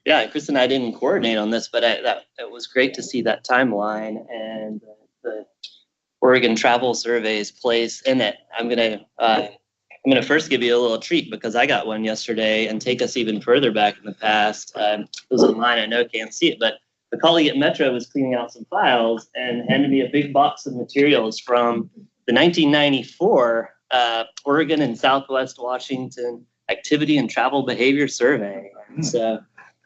Yeah, Chris and I didn't coordinate on this, but it was great to see that timeline and the Oregon Travel Survey's place in it. I'm gonna first give you a little treat because I got one yesterday and take us even further back in the past. It was online. I know can't see it, but a colleague at Metro was cleaning out some files and handed me a big box of materials from the 1994 Oregon and Southwest Washington Activity and Travel Behavior Survey. And so,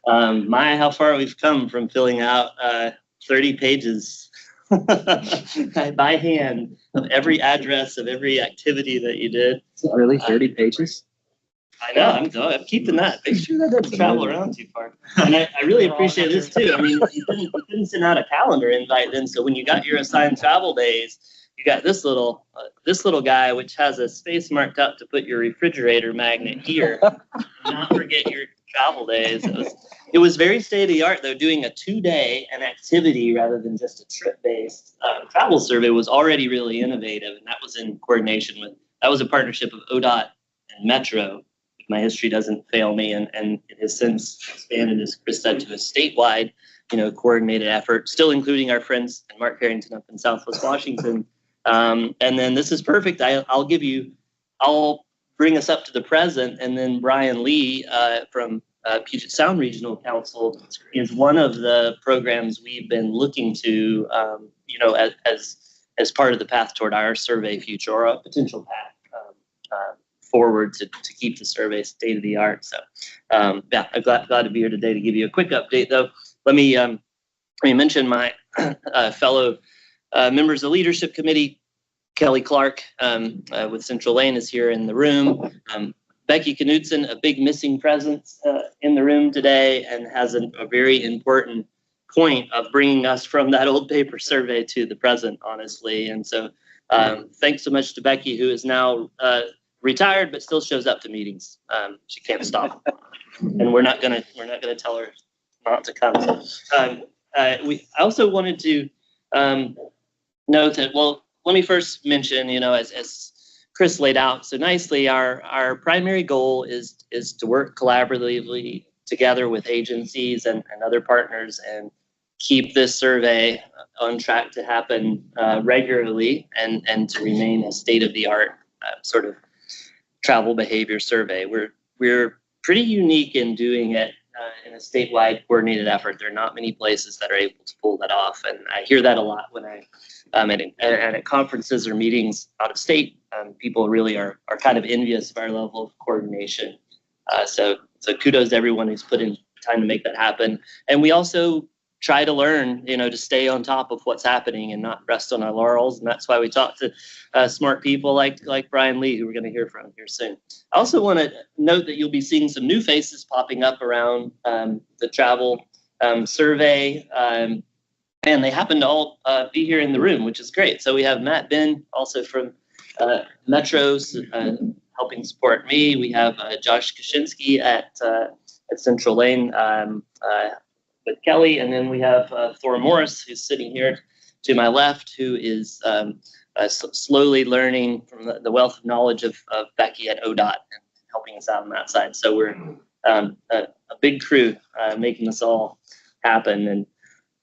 how far we've come from filling out 30 pages by hand of every address of every activity that you did. Really, 30 pages? I know. I'm keeping that. Make sure that doesn't travel around too far. And I really appreciate this too. I mean, you couldn't send out a calendar invite then. So when you got your assigned travel days, you got this little guy which has a space marked out to put your refrigerator magnet here. Not forget your travel days. It was very state of the art though. Doing a 2-day an activity rather than just a trip based travel survey was already really innovative, and that was in coordination with. That was a partnership of ODOT and Metro. If my history doesn't fail me, and it has since expanded, as Chris said, to a statewide, coordinated effort, still including our friends and Mark Harrington up in Southwest Washington. And then this is perfect. I'll bring us up to the present, and then Brian Lee from Puget Sound Regional Council is one of the programs we've been looking to, as part of the path toward our survey future, or a potential path forward to keep the survey state of the art. So, I'm glad to be here today to give you a quick update. Though, let me mention my fellow members of the leadership committee. Kelly Clark with Central Lane is here in the room. Becky Knudsen, a big missing presence in the room today, and has a very important point of bringing us from that old paper survey to the present, honestly. And so thanks so much to Becky, who is now retired but still shows up to meetings. She can't stop, and we're not gonna tell her not to come. I also wanted to note that, well, let me first mention, as Chris laid out so nicely, our primary goal is to work collaboratively together with agencies and other partners and keep this survey on track to happen regularly and to remain a state-of-the-art sort of travel behavior survey. We're pretty unique in doing it in a statewide coordinated effort. There are not many places that are able to pull that off, and I hear that a lot when at conferences or meetings out of state. People really are kind of envious of our level of coordination. So kudos to everyone who's put in time to make that happen. And we also try to learn, to stay on top of what's happening and not rest on our laurels. And that's why we talk to smart people like Brian Lee, who we're going to hear from here soon. I also want to note that you'll be seeing some new faces popping up around the travel survey. And they happen to all be here in the room, which is great. So we have Matt Ben, also from Metro's, helping support me. We have Josh Kaczynski at Central Lane with Kelly. And then we have Thor Morris, who's sitting here to my left, who is slowly learning from the wealth of knowledge of Becky at ODOT and helping us out on that side. So we're a big crew making this all happen. And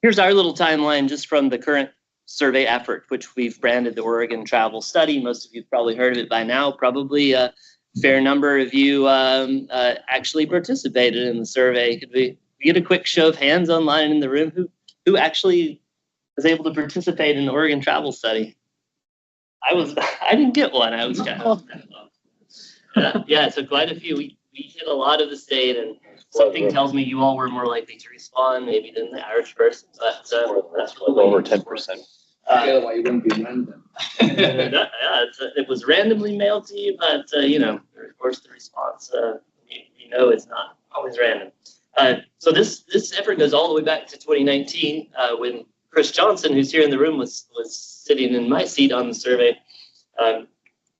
here's our little timeline just from the current survey effort, which we've branded the Oregon Travel Study. Most of you have probably heard of it by now. Probably a fair number of you actually participated in the survey. Could we get a quick show of hands online in the room who actually was able to participate in the Oregon Travel Study? I didn't get one. I was kind of so quite a few. We hit a lot of the state, and something tells me you all were more likely to respond maybe than the average person. But that's really over 10%. Why you wouldn't be random? It was randomly mailed to you, but of course the response is not always random. So this effort goes all the way back to 2019 when Chris Johnson, who's here in the room, was sitting in my seat on the survey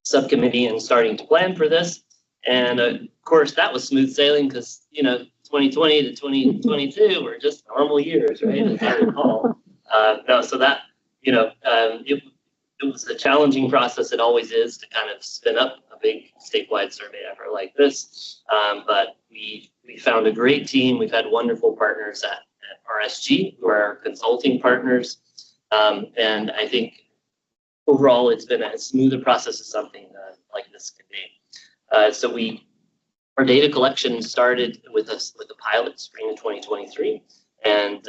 subcommittee and starting to plan for this. And of course, that was smooth sailing because 2020 to 2022 were just normal years, right? As I recall. So that it was a challenging process. It always is to kind of spin up a big statewide survey effort like this. But we found a great team. We've had wonderful partners at RSG, who are our consulting partners. And I think overall, it's been a smoother process of something like this can be. So our data collection started with a pilot spring of 2023 and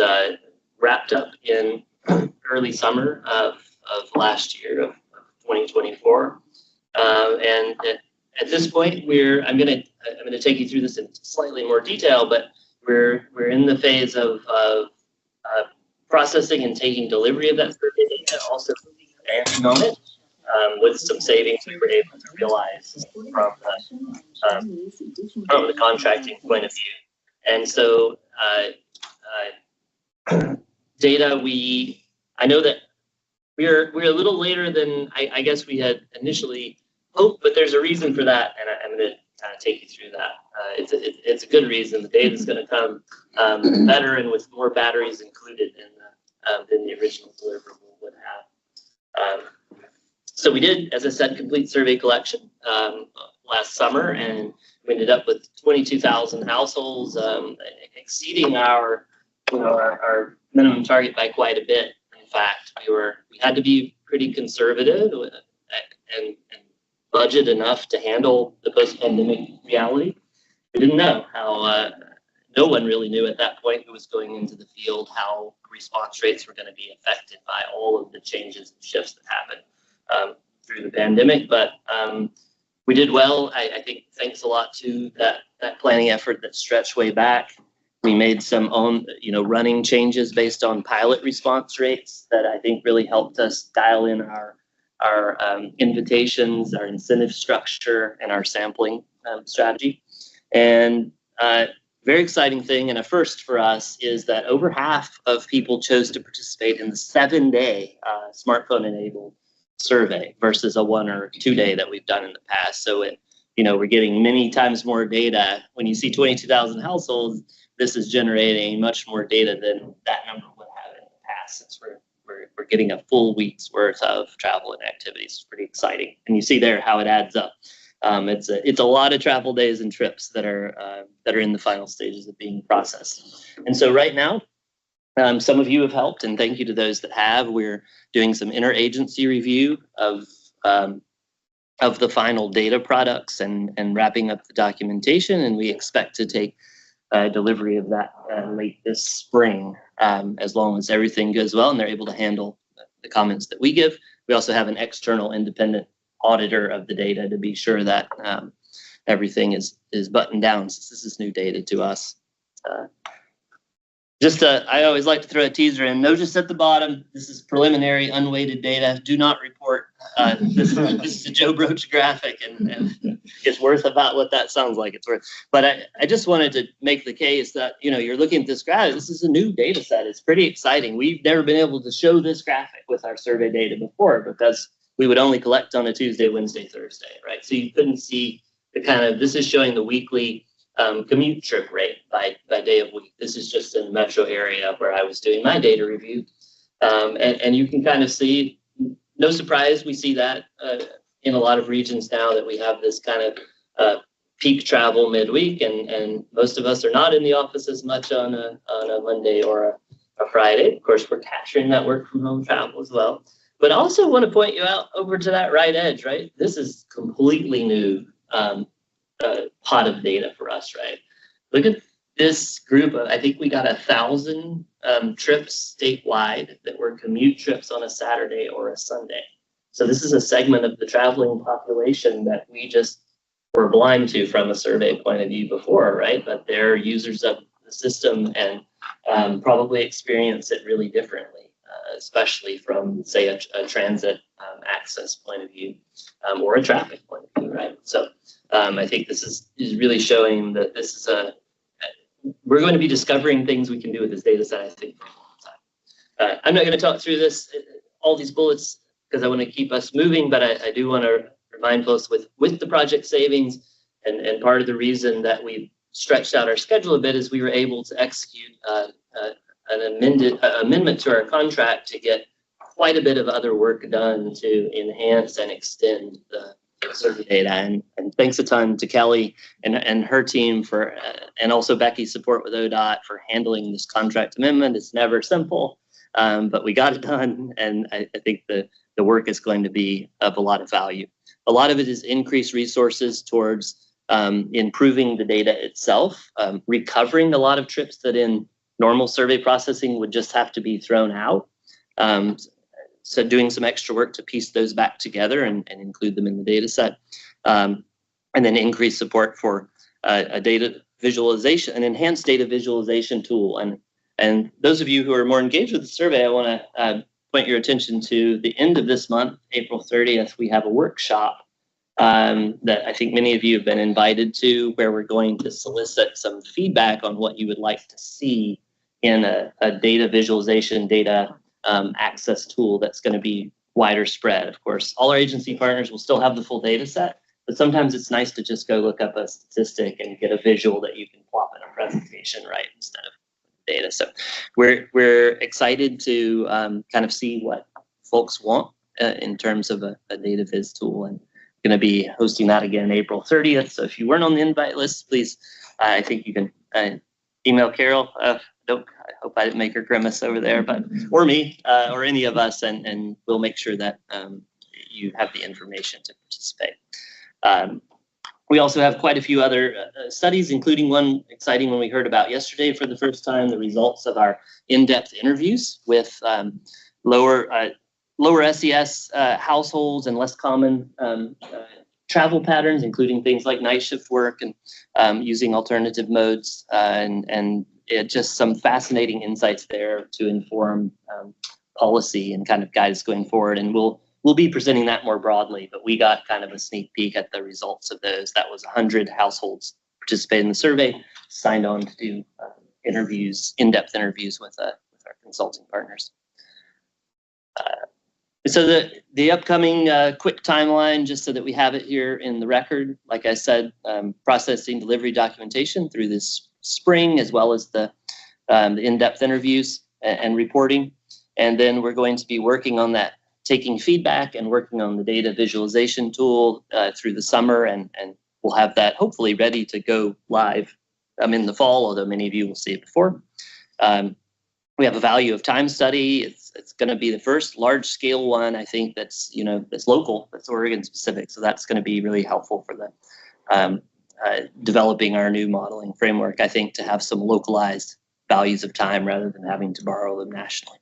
wrapped up in early summer of last year of 2024. And at this point, I'm going to take you through this in slightly more detail, but we're in the phase of processing and taking delivery of that survey data, also expanding on it with some savings we were able to realize from the contracting point of view. And so data, I know that we're a little later than I guess we had initially hoped, but there's a reason for that, and I'm going to kind of take you through that. It's a good reason. The data is going to come better and with more batteries included than the original deliverable would have. So we did, as I said, complete survey collection last summer, and we ended up with 22,000 households, exceeding our minimum target by quite a bit. In fact, we had to be pretty conservative and budget enough to handle the post-pandemic reality. We didn't know how. No one really knew at that point who was going into the field how response rates were going to be affected by all of the changes and shifts that happened through the pandemic. But we did well. I think thanks a lot to that planning effort that stretched way back. We made some running changes based on pilot response rates that I think really helped us dial in our invitations, our incentive structure, and our sampling strategy. And very exciting thing, and a first for us, is that over half of people chose to participate in the 7-day smartphone-enabled survey versus a 1 or 2 day that we've done in the past. So we're getting many times more data. When you see 22,000 households, this is generating much more data than that number would have in the past, since we're getting a full week's worth of travel and activities. It's pretty exciting, and you see there how it adds up. It's a lot of travel days and trips that are in the final stages of being processed. And so right now, some of you have helped, and thank you to those that have. We're doing some interagency review of the final data products and wrapping up the documentation, and we expect to take delivery of that late this spring, as long as everything goes well and they're able to handle the comments that we give. We also have an external independent auditor of the data to be sure that everything is buttoned down, since this is new data to us. I always like to throw a teaser in. Notice at the bottom, this is preliminary unweighted data. Do not report. This is a Joe Broach graphic, and it's worth about what that sounds like it's worth. But I just wanted to make the case that, you're looking at this graphic. This is a new data set. It's pretty exciting. We've never been able to show this graphic with our survey data before, because we would only collect on a Tuesday, Wednesday, Thursday, right? So you couldn't see this is showing the weekly commute trip rate by day of week. This is just in the metro area where I was doing my data review. And you can kind of see, no surprise, we see that in a lot of regions now, that we have this kind of peak travel midweek, and most of us are not in the office as much on a Monday or a Friday. Of course, we're capturing that work from home travel as well. But I also want to point you out over to that right edge, right? This is completely new pot of data for us, right? Look at this group. I think we got 1,000 trips statewide that were commute trips on a Saturday or a Sunday. So this is a segment of the traveling population that we just were blind to from a survey point of view before, right? But they're users of the system and probably experience it really differently, especially from, say, a transit access point of view or a traffic point of view, right? So I think this is really showing that this is we're going to be discovering things we can do with this data set, I think, for a long time. I'm not going to talk through all these bullets, because I want to keep us moving, but I do want to remind folks with the project savings, and part of the reason that we stretched out our schedule a bit is we were able to execute an amendment to our contract to get quite a bit of other work done to enhance and extend survey data. And thanks a ton to Kelly and her team for, and also Becky's support with ODOT for handling this contract amendment. It's never simple, but we got it done. And I think the work is going to be of a lot of value. A lot of it is increased resources towards improving the data itself, recovering a lot of trips that in normal survey processing would just have to be thrown out. So doing some extra work to piece those back together and include them in the data set. And then increase support for a data visualization, an enhanced data visualization tool. And those of you who are more engaged with the survey, I want to point your attention to the end of this month, April 30th, we have a workshop that I think many of you have been invited to, where we're going to solicit some feedback on what you would like to see in a data visualization, data access tool that's going to be wider spread. Of course, all our agency partners will still have the full data set, but sometimes it's nice to just go look up a statistic and get a visual that you can plop in a presentation, right, instead of data. So we're excited to kind of see what folks want in terms of a data viz tool, and going to be hosting that again April 30th. So if you weren't on the invite list, please, I think you can email Carol. I hope I didn't make her grimace over there, but or me or any of us, and we'll make sure that you have the information to participate. We also have quite a few other studies, including one exciting one we heard about yesterday for the first time, the results of our in-depth interviews with lower SES households and less common travel patterns, including things like night shift work and using alternative modes, and just some fascinating insights there to inform policy and kind of guide us going forward. And we'll be presenting that more broadly, but we got kind of a sneak peek at the results of those. That was 100 households participated in the survey, signed on to do interviews, in-depth interviews with our consulting partners. So the upcoming quick timeline, just so that we have it here in the record, like I said, processing delivery documentation through this spring, as well as the in-depth interviews and reporting. And then we're going to be working on that, taking feedback and working on the data visualization tool through the summer, and we'll have that hopefully ready to go live in the fall, although many of you will see it before. We have a value of time study. It's going to be the first large scale one, I think, that's local, that's Oregon specific. So that's going to be really helpful for the developing our new modeling framework, I think, to have some localized values of time rather than having to borrow them nationally.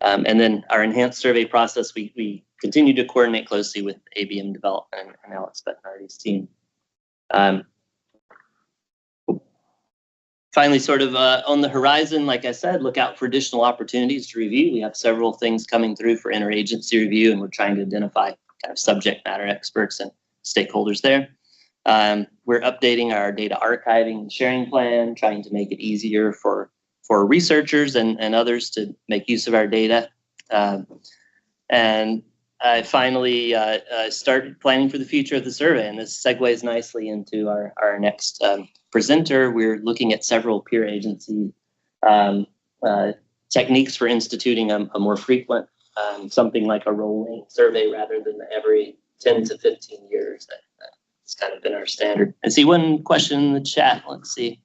And then our enhanced survey process, we continue to coordinate closely with ABM development and Alex Bettinardi's team. Finally, sort of on the horizon, like I said, look out for additional opportunities to review. We have several things coming through for interagency review, and we're trying to identify kind of subject matter experts and stakeholders there. We're updating our data archiving and sharing plan, trying to make it easier for researchers and others to make use of our data. And I finally started planning for the future of the survey, and this segues nicely into our next presenter. We're looking at several peer agency techniques for instituting a more frequent, something like a rolling survey rather than every 10 to 15 years. That's kind of been our standard. I see one question in the chat. Let's see.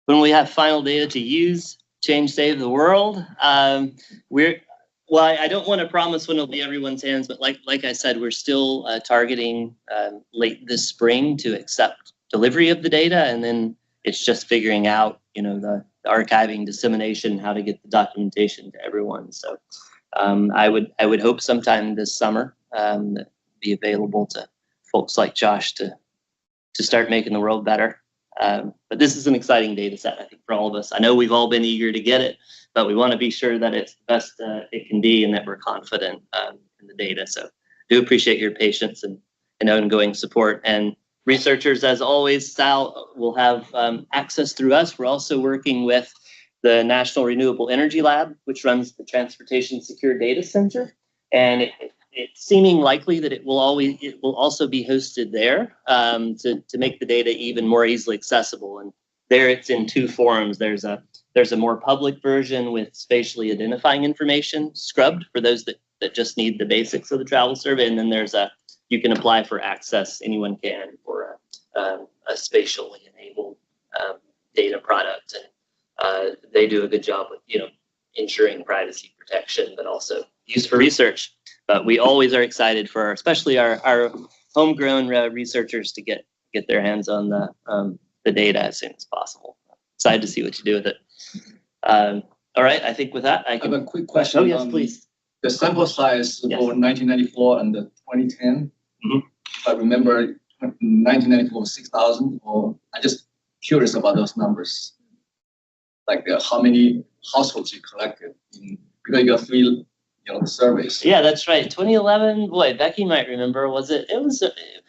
When we have final data to use, change, save the world. Well, I don't want to promise when it'll be everyone's hands, but like I said, we're still targeting late this spring to accept delivery of the data, and then it's just figuring out, the archiving, dissemination, how to get the documentation to everyone. So I would hope sometime this summer that be available to folks like Josh to start making the world better. But this is an exciting data set, I think, for all of us. I know we've all been eager to get it, but we want to be sure that it's the best it can be and that we're confident in the data. So I do appreciate your patience and ongoing support. And researchers, as always, Sal will have access through us. We're also working with the National Renewable Energy Lab, which runs the Transportation Secure Data Center. And it's seeming likely that it will also be hosted there to make the data even more easily accessible. And there it's in two forms. There's a more public version with spatially identifying information scrubbed for those that just need the basics of the travel survey. And then there's a you can apply for access. Anyone can for a spatially enabled data product, and they do a good job with ensuring privacy protection, but also use for research. But we always are excited for especially our homegrown researchers to get their hands on the data as soon as possible. Excited to see what you do with it. All right, I think with that I have a quick question. Oh yes, please. The sample size for 1994 and the 2010. I remember 1994 was 6,000. Or I'm just curious about those numbers. Like how many households you collected because you got 3 surveys. Yeah, that's right. 2011. Boy, Becky might remember. It was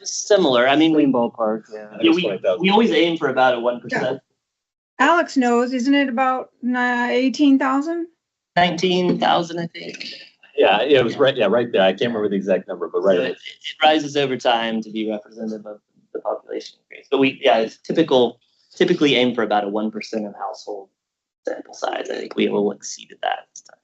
similar. I mean, ballpark. we always aim for about a 1%. Yeah. Alex knows, isn't it about 18,000? 19,000, I think. Yeah, it was right. Yeah, right there. I can't remember the exact number, but right. So it rises over time to be representative of the population increase. But it's typically aim for about a 1% of household sample size. I think we will exceeded that this time.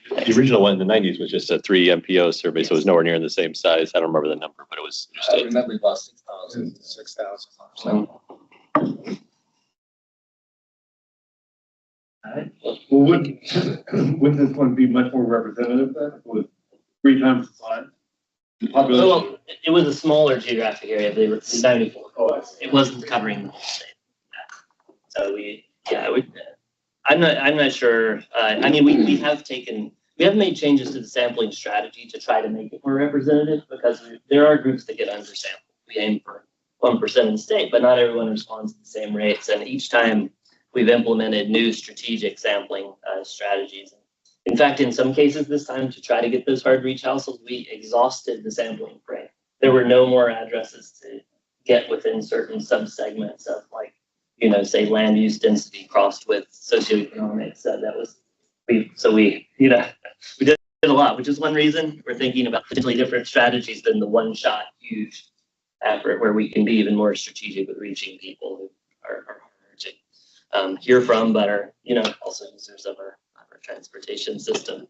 The original one in the 90s was just a 3 MPO survey, so it was nowhere near the same size. I don't remember the number, but it was just I remember about 6,000. 6,000. All right. Well, wouldn't this one be much more representative then, with 3 times the size? The population. Well, it was a smaller geographic area. They were 94. It wasn't covering the whole state. So I'm not sure. I mean, we have made changes to the sampling strategy to try to make it more representative because there are groups that get undersampled. We aim for 1% in the state, but not everyone responds at the same rates. And each time we've implemented new strategic sampling strategies. In fact, in some cases this time, to try to get those hard to reach households, we exhausted the sampling frame. There were no more addresses to get within certain subsegments of say land use density crossed with socioeconomic. So we did a lot, which is one reason we're thinking about potentially different strategies than the one-shot huge effort where we can be even more strategic with reaching people who are harder to hear from, but are also users of our transportation system.